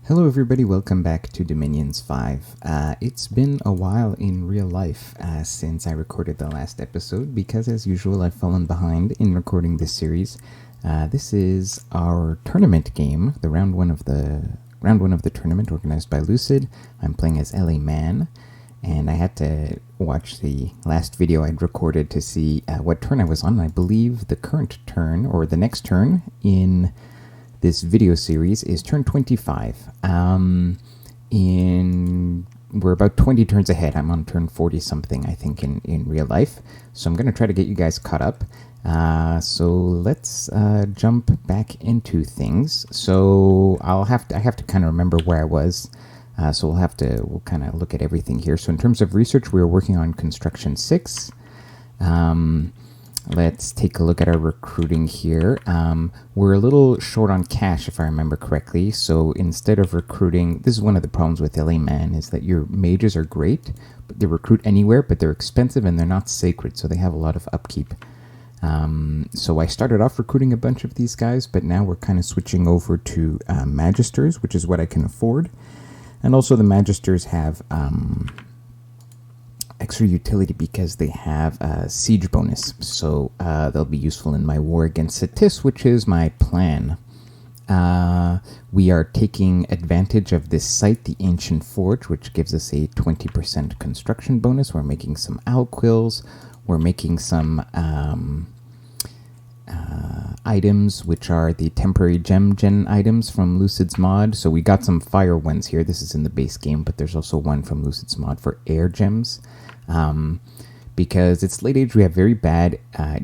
Hello everybody, welcome back to Dominions 5. It's been a while in real life since I recorded the last episode because as usual I've fallen behind in recording this series. This is our tournament game, the round one of the tournament organized by Lucid. I'm playing as LA Man, and I had to watch the last video I'd recorded to see what turn I was on. I believe the current turn, or the next turn in this video series, is turn 25. We're about 20 turns ahead. I'm on turn 40 something, I think, in real life. So I'm going to try to get you guys caught up. So let's jump back into things. So I have to kind of remember where I was. So we'll kind of look at everything here. So in terms of research, we were working on construction 6. Let's take a look at our recruiting here. We're a little short on cash, if I remember correctly. So instead of recruiting, this is one of the problems with LA Man, is that your mages are great, but they recruit anywhere, but they're expensive and they're not sacred, so they have a lot of upkeep. So I started off recruiting a bunch of these guys, but now we're kind of switching over to Magisters, which is what I can afford. And also the Magisters have extra utility because they have a siege bonus, so they'll be useful in my war against Satis, which is my plan. We are taking advantage of this site, the Ancient Forge, which gives us a 20% construction bonus. We're making some owl quills. We're making some items, which are the temporary gem gen items from Lucid's mod. So we got some fire ones here. This is in the base game, but there's also one from Lucid's mod for air gems. Because it's late age, we have very bad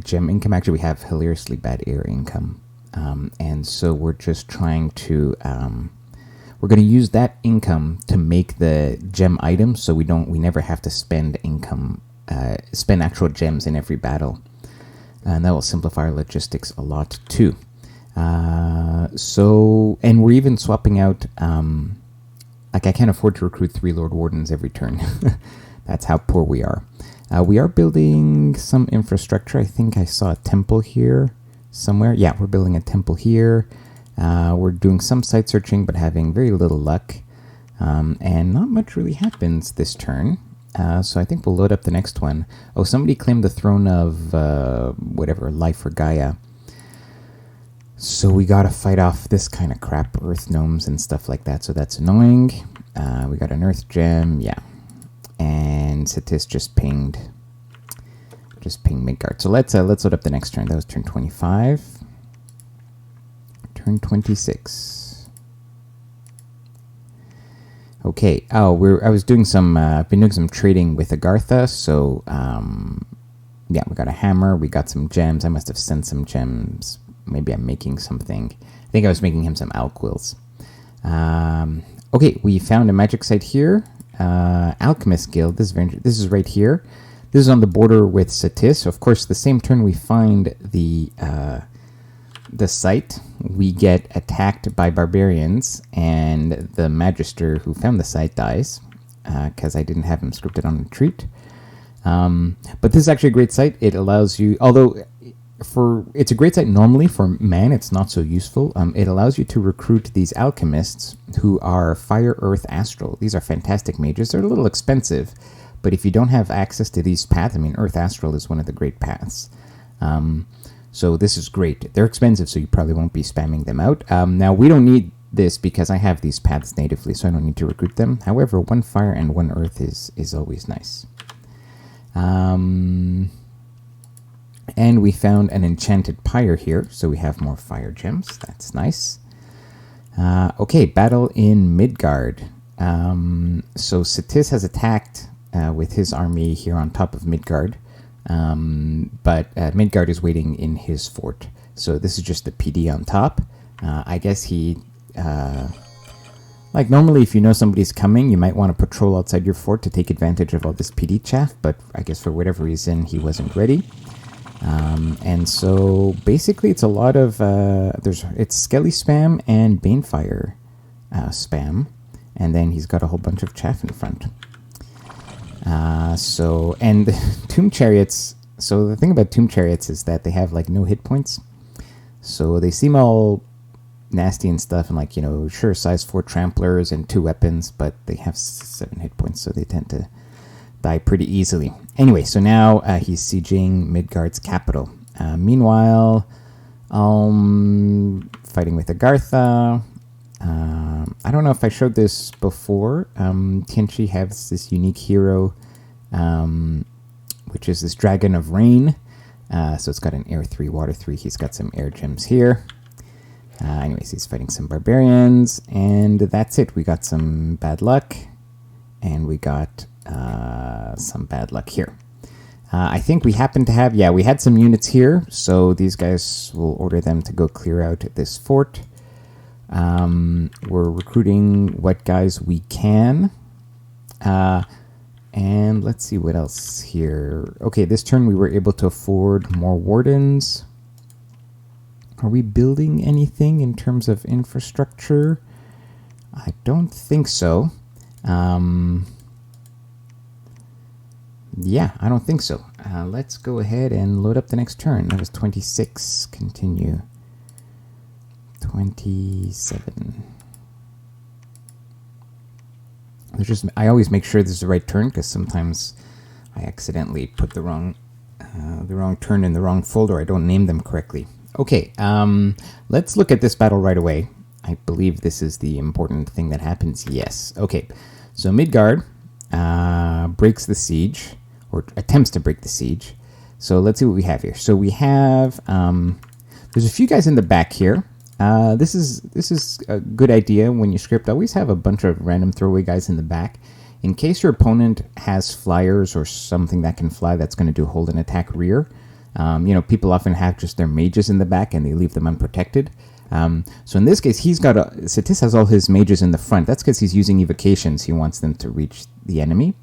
gem income. Actually, we have hilariously bad air income. And so we're just trying to... we're going to use that income to make the gem items, so we never have to spend income, spend actual gems in every battle. And that will simplify our logistics a lot too. And we're even swapping out, I can't afford to recruit 3 Lord Wardens every turn. That's how poor we are. We are building some infrastructure. I think I saw a temple here somewhere. Yeah, we're building a temple here. We're doing some site searching, but having very little luck. And not much really happens this turn. So I think we'll load up the next one. Oh, somebody claimed the throne of, Life or Gaia. So we gotta fight off this kind of crap, earth gnomes and stuff like that, so that's annoying. We got an earth gem, yeah. And Satis just pinged Midgard. So let's load up the next turn. That was turn 25. Turn 26. Okay. Oh, I was doing some. Been doing some trading with Agartha. So yeah, we got a hammer. We got some gems. I must have sent some gems. Maybe I'm making something. I think I was making him some owl quills. Okay, we found a magic site here. Alchemist Guild. This is right here. This is on the border with Satis. Of course, the same turn we find the site, we get attacked by barbarians, and the magister who found the site dies because I didn't have him scripted on retreat. But this is actually a great site. It allows you, although it's a great site normally for man, it's not so useful. It allows you to recruit these alchemists who are fire, earth, astral. These are fantastic mages. They're a little expensive, but if you don't have access to these paths, I mean, earth astral is one of the great paths. So this is great. They're expensive, so you probably won't be spamming them out. Now, we don't need this because I have these paths natively, so I don't need to recruit them. However, 1 fire and 1 earth is always nice. And we found an enchanted pyre here, so we have more fire gems. That's nice. Okay, battle in Midgard. So Satis has attacked with his army here on top of Midgard, but Midgard is waiting in his fort. So this is just the PD on top. I guess he... like normally if you know somebody's coming, you might want to patrol outside your fort to take advantage of all this PD chaff, but I guess for whatever reason he wasn't ready. And so basically it's a lot of it's Skelly spam and Banefire spam, and then he's got a whole bunch of chaff in front. And Tomb Chariots, so the thing about Tomb Chariots is that they have like no hit points, so they seem all nasty and stuff, and like, you know, sure, size 4 tramplers and 2 weapons, but they have 7 hit points, so they tend to die pretty easily. Anyway, so now he's sieging Midgard's capital. Meanwhile, fighting with Agartha. I don't know if I showed this before. Tianchi has this unique hero, which is this Dragon of Rain. So it's got an air 3, water 3. He's got some air gems here. Anyways, he's fighting some barbarians, and that's it. We got some bad luck, and we got some bad luck here. I think we happen to have, we had some units here, so these guys will order them to go clear out this fort. We're recruiting what guys we can. And let's see what else here. Okay, this turn we were able to afford more wardens. Are we building anything in terms of infrastructure? I don't think so. Yeah, I don't think so. Let's go ahead and load up the next turn. That was 26. Continue. 27. I always make sure this is the right turn, because sometimes I accidentally put the wrong turn in the wrong folder. I don't name them correctly. Okay, let's look at this battle right away. I believe this is the important thing that happens. Yes. Okay, so Midgard breaks the siege, or attempts to break the siege. So let's see what we have here. So we have there's a few guys in the back here. This is a good idea when you script. Always have a bunch of random throwaway guys in the back, in case your opponent has flyers or something that can fly that's going to do hold and attack rear. You know, people often have just their mages in the back and they leave them unprotected. So in this case, Satis has all his mages in the front. That's because he's using evocations. He wants them to reach the enemy.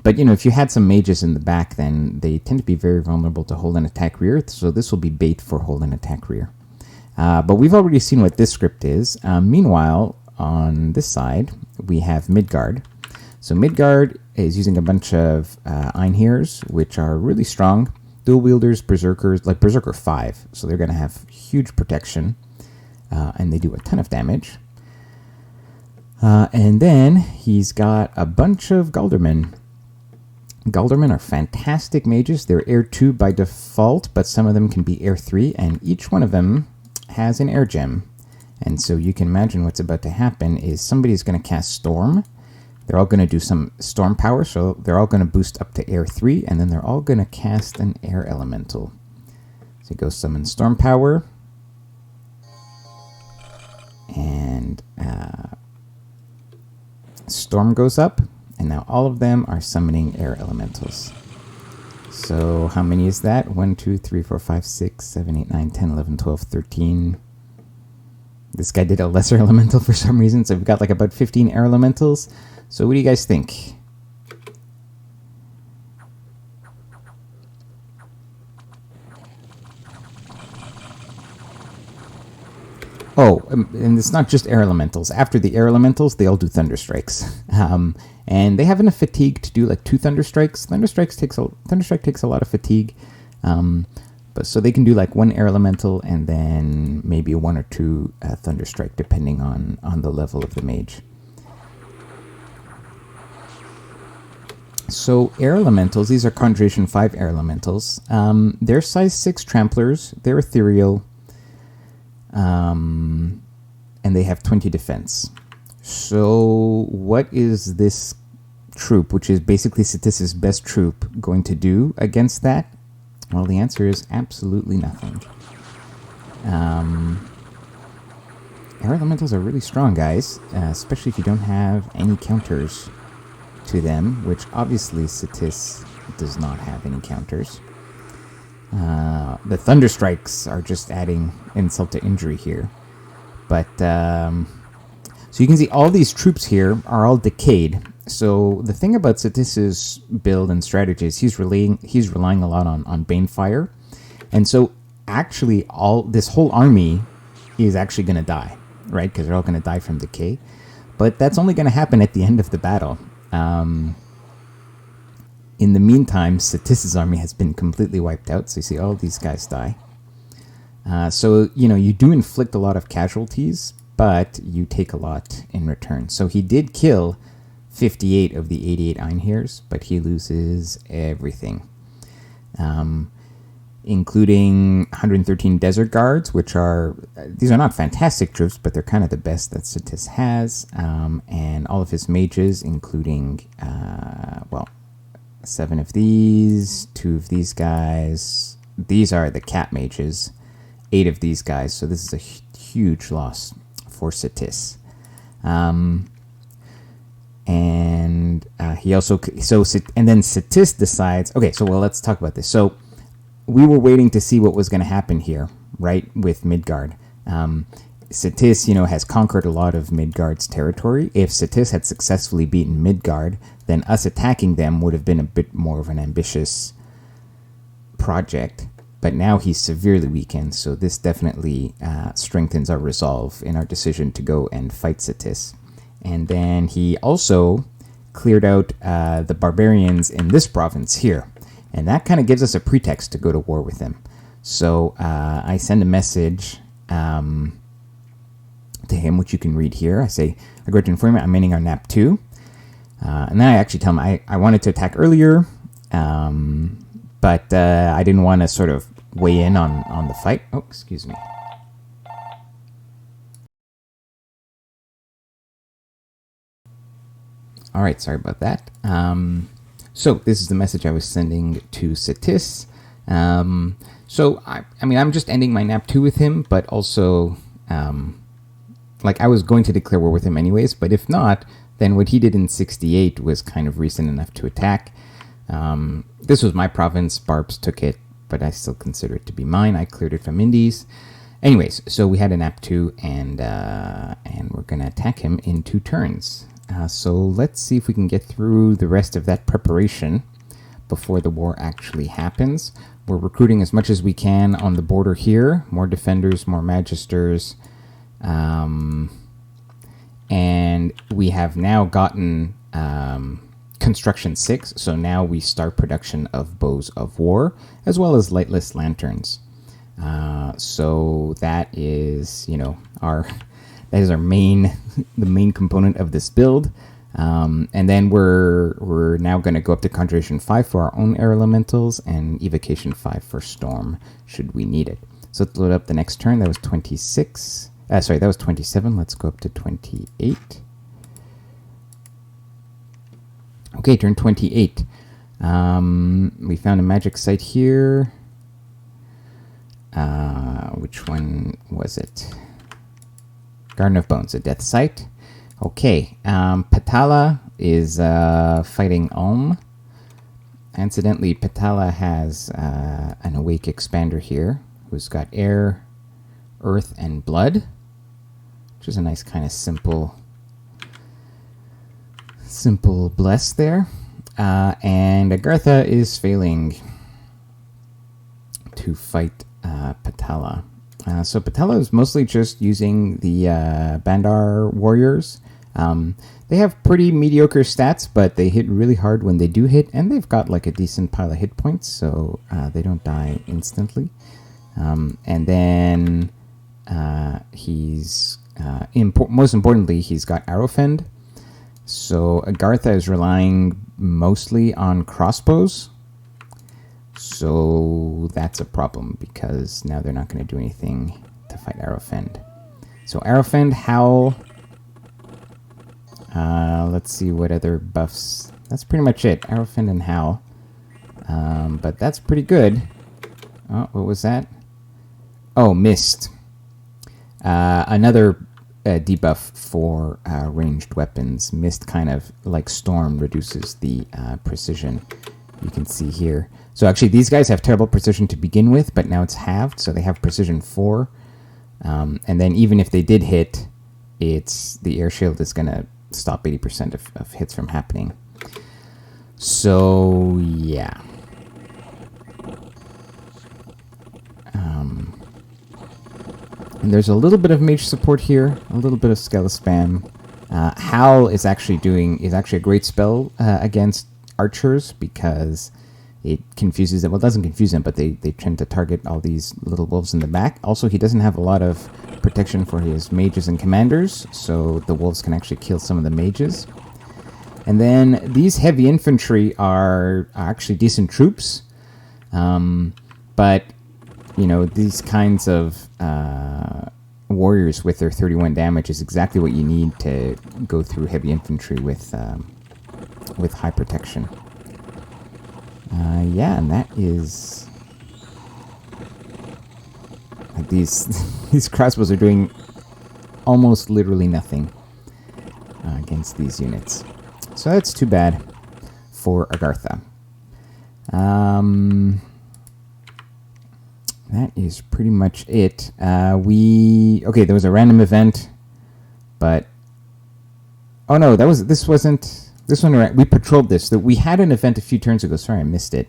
But, you know, if you had some mages in the back, then they tend to be very vulnerable to hold and attack rear. So this will be bait for hold and attack rear. But we've already seen what this script is. Meanwhile, on this side, we have Midgard. So Midgard is using a bunch of Einhirs, which are really strong. Dual wielders, berserkers, like Berserker 5. So they're going to have huge protection. And they do a ton of damage. And then he's got a bunch of Galdermen. Galdermen are fantastic mages. They're Air 2 by default, but some of them can be Air 3, and each one of them has an air gem. And so you can imagine what's about to happen is somebody's going to cast Storm. They're all going to do some Storm power, so they're all going to boost up to Air 3, and then they're all going to cast an Air Elemental. So you go summon Storm power, and Storm goes up, and now all of them are summoning Air Elementals. So how many is that? 1, 2, 3, 4, 5, 6, 7, 8, 9, 10, 11, 12, 13. This guy did a lesser elemental for some reason, so we've got like about 15 air elementals. So what do you guys think? Oh, and it's not just air elementals. After the air elementals, they all do thunder strikes. And they have enough fatigue to do like 2 thunder strikes. Thunderstrike takes a lot of fatigue. But so they can do like 1 air elemental and then maybe 1 or 2 thunder strike, depending on the level of the mage. So air elementals, these are Conjuration 5 air elementals. They're size 6 tramplers. They're ethereal. And they have 20 defense. So what is this troop, which is basically Satis' best troop, going to do against that? Well, the answer is absolutely nothing. Air elementals are really strong, guys, especially if you don't have any counters to them, which obviously Satis does not have any counters. The thunder strikes are just adding insult to injury here. But, so you can see all these troops here are all decayed. So the thing about Satis' build and strategy is he's relying a lot on Banefire. And so actually this whole army is actually going to die, right? Because they're all going to die from decay. But that's only going to happen at the end of the battle. In the meantime, Satis' army has been completely wiped out. So you see all these guys die. So, you do inflict a lot of casualties, but you take a lot in return. So he did kill 58 of the 88 Einheirs, but he loses everything. Including 113 Desert Guards, these are not fantastic troops, but they're kind of the best that Satis has, and all of his mages, including, 7 of these, 2 of these guys. These are the cat mages, 8 of these guys, so this is a huge loss for Satis. And he also, and then Satis decides, okay, so let's talk about this. So we were waiting to see what was going to happen here, right, with Midgard. Satis, has conquered a lot of Midgard's territory. If Satis had successfully beaten Midgard, then us attacking them would have been a bit more of an ambitious project. But now he's severely weakened, so this definitely strengthens our resolve in our decision to go and fight Satis. And then he also cleared out the barbarians in this province here. And that kind of gives us a pretext to go to war with them. So I send a message to him, which you can read here. I say, I regret to inform you, I'm ending our NAP 2. And then I actually tell him I wanted to attack earlier, but I didn't want to sort of weigh in on the fight. Oh, excuse me. All right, sorry about that. So this is the message I was sending to Satis. So I'm just ending my NAP 2 with him, but also, I was going to declare war with him anyways, but if not, then what he did in 68 was kind of recent enough to attack. This was my province, Barbs took it, but I still consider it to be mine. I cleared it from Indies. Anyways, so we had a NAP 2, and we're going to attack him in 2 turns. So let's see if we can get through the rest of that preparation before the war actually happens. We're recruiting as much as we can on the border here. More defenders, more magisters. And we have now gotten construction 6. So now we start production of bows of war, as well as lightless lanterns. So that is, that is our the main component of this build. And then we're now going to go up to Conjuration 5 for our own air elementals and Evocation 5 for Storm, should we need it. So let's load up the next turn. That was 26. That was 27. Let's go up to 28. Okay, turn 28. We found a magic site here. Which one was it? Garden of Bones, a death site. Okay, Patala is fighting Ulm. Incidentally, Patala has an awake expander here who's got air, earth, and blood, which is a nice kind of simple bless there. And Agartha is failing to fight Patala. So Patala is mostly just using the Bandar warriors. They have pretty mediocre stats, but they hit really hard when they do hit, and they've got a decent pile of hit points, so they don't die instantly. And then he's most importantly, he's got Arrowfend. So Agartha is relying mostly on crossbows. So that's a problem, because now they're not going to do anything to fight Arrowfend. So Arrowfend, Howl. Let's see what other buffs. That's pretty much it. Arrowfend and Howl. But that's pretty good. Oh, what was that? Oh, Mist. Another debuff for ranged weapons. Mist, kind of like Storm, reduces the precision. You can see here. So actually, these guys have terrible precision to begin with, but now it's halved, so they have precision 4. And then even if they did hit, the air shield is going to stop 80% of hits from happening. So, yeah. And there's a little bit of mage support here, a little bit of Skella spam. Howl is actually a great spell against archers, because it confuses them. Well, it doesn't confuse them, but they tend to target all these little wolves in the back. Also, he doesn't have a lot of protection for his mages and commanders, so the wolves can actually kill some of the mages. And then these heavy infantry are actually decent troops, but you know, these kinds of warriors with their 31 damage is exactly what you need to go through heavy infantry with high protection. Yeah, and that is like these crossbows are doing almost literally nothing against these units. So that's too bad for Agartha. That is pretty much it. Okay, there was a random event, but oh no, this one. We patrolled this. We had an event a few turns ago. Sorry, I missed it.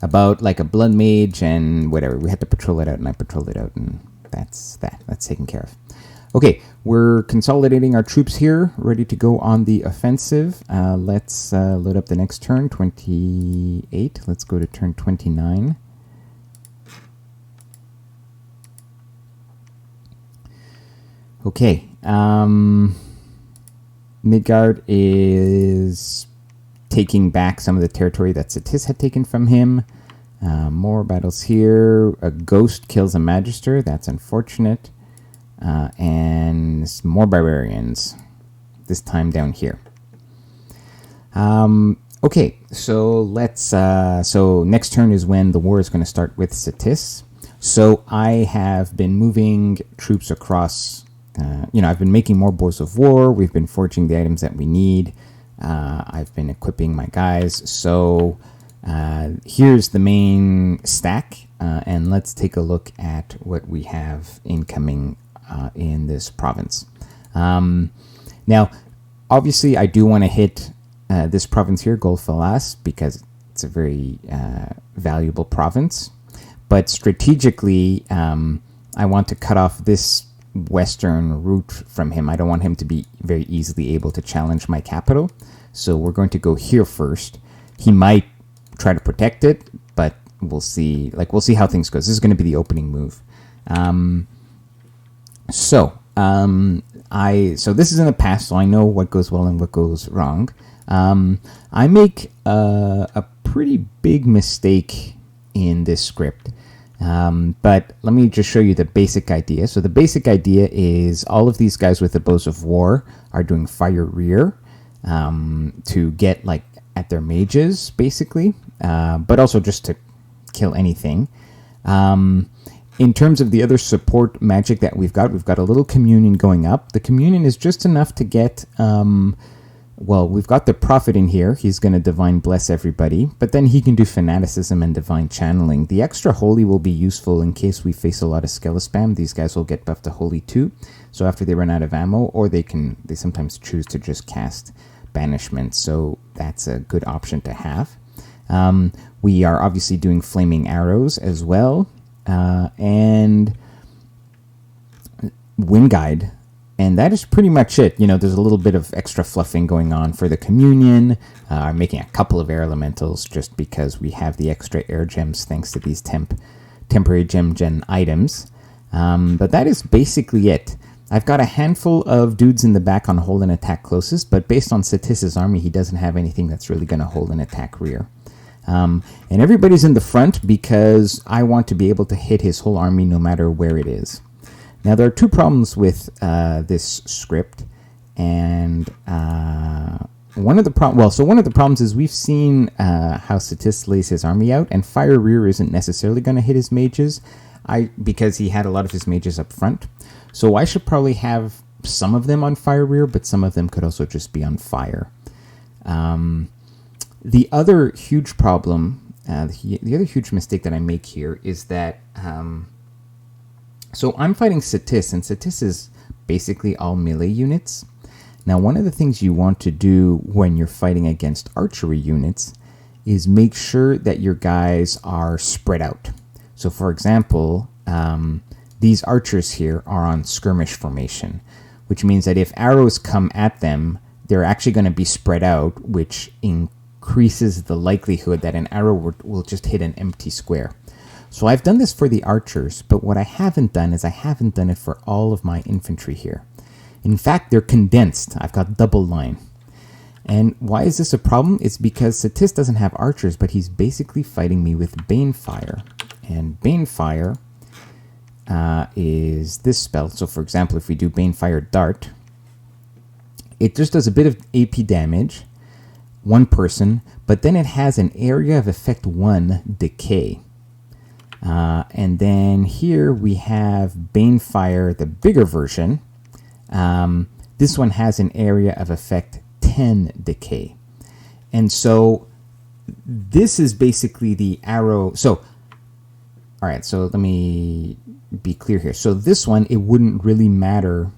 About like a blood mage and whatever. We had to patrol it out, and I patrolled it out, and that's that. That's taken care of. Okay, we're consolidating our troops here, ready to go on the offensive. Let's load up the next turn, 28. Let's go to turn 29. Okay, Midgard is taking back some of the territory that Satis had taken from him. More battles here. A ghost kills a magister. That's unfortunate. And some more barbarians. This time down here. Okay, so let's. So next turn is when the war is going to start with Satis. So I have been moving troops across. I've been making more bows of war. We've been forging the items that we need. I've been equipping my guys. So here's the main stack, and let's take a look at what we have incoming in this province. Now, obviously, I do want to hit this province here, Golfalas, because it's a very valuable province. But strategically, I want to cut off this western route from him. I don't want him to be very easily able to challenge my capital. So we're going to go here first. He might try to protect it, but we'll see. We'll see how things go. This is going to be the opening move. So this is in the past, so I know what goes well and what goes wrong. I make a pretty big mistake in this script. But let me just show you the basic idea. So the basic idea is all of these guys with the bows of war are doing fire rear to get at their mages, basically, but also just to kill anything. In terms of the other support magic that we've got a little communion going up. The communion is just enough to get... we've got the prophet in here. He's going to divine bless everybody, but then he can do fanaticism and divine channeling. The extra holy will be useful in case we face a lot of skeleton spam. These guys will get buffed to holy too. So after they run out of ammo, or they sometimes choose to just cast banishment. So that's a good option to have. We are obviously doing flaming arrows as well, and wind guide. And that is pretty much it. There's a little bit of extra fluffing going on for the communion. I'm making a couple of air elementals just because we have the extra air gems thanks to these temporary gem gen items. But that is basically it. I've got a handful of dudes in the back on hold and attack closest, but based on Satis' army, he doesn't have anything that's really going to hold and attack rear. And everybody's in the front because I want to be able to hit his whole army no matter where it is. Now, there are two problems with this script, and one of the problems is we've seen how Satis lays his army out, and fire rear isn't necessarily going to hit his mages, because he had a lot of his mages up front. So I should probably have some of them on fire rear, but some of them could also just be on fire. The other huge problem, the other huge mistake that I make here is that... So I'm fighting Satis, and Satis is basically all melee units. Now, one of the things you want to do when you're fighting against archery units is make sure that your guys are spread out. So, for example, these archers here are on skirmish formation, which means that if arrows come at them, they're actually going to be spread out, which increases the likelihood that an arrow will just hit an empty square. So I've done this for the archers, but what I haven't done is I haven't done it for all of my infantry here. In fact, they're condensed. I've got double line. And why is this a problem? It's because Satis doesn't have archers, but he's basically fighting me with Banefire. And Banefire is this spell. So for example, if we do Banefire Dart, it just does a bit of AP damage, one person, but then it has an area of effect 1 decay. And then here we have Banefire, the bigger version. This one has an area of effect 10 decay. And so this is basically the arrow. So, all right, so let me be clear here. So this one, it wouldn't really matter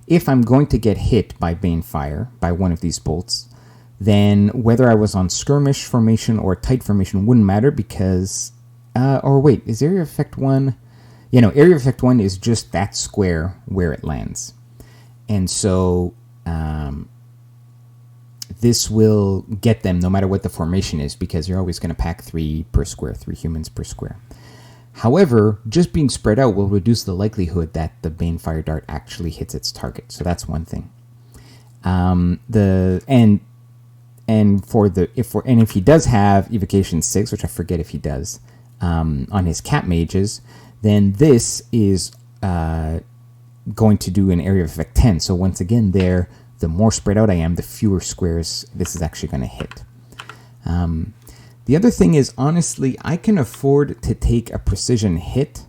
if I'm going to get hit by Banefire, by one of these bolts, then whether I was on skirmish formation or tight formation wouldn't matter because, or wait, is area effect 1? Yeah, no, area effect 1 is just that square where it lands. And so this will get them no matter what the formation is because you're always going to pack 3 per square, 3 humans per square. However, just being spread out will reduce the likelihood that the Banefire Dart actually hits its target. So that's one thing. If he does have Evocation 6, which I forget if he does, on his Cat Mages, then this is going to do an area of effect 10. So once again, there, the more spread out I am, the fewer squares this is actually going to hit. The other thing is, honestly, I can afford to take a precision hit.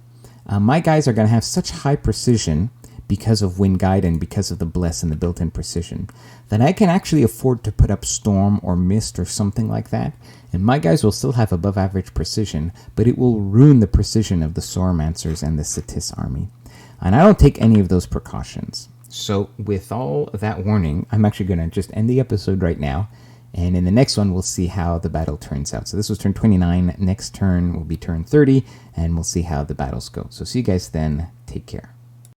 My guys are going to have such high precision because of Wind Guide and because of the Bless and the built-in precision that I can actually afford to put up Storm or Mist or something like that. And my guys will still have above average precision, but it will ruin the precision of the Sauromancers and the Satis army. And I don't take any of those precautions. So with all that warning, I'm actually going to just end the episode right now. And in the next one, we'll see how the battle turns out. So this was turn 29. Next turn will be turn 30. And we'll see how the battles go. So see you guys then. Take care.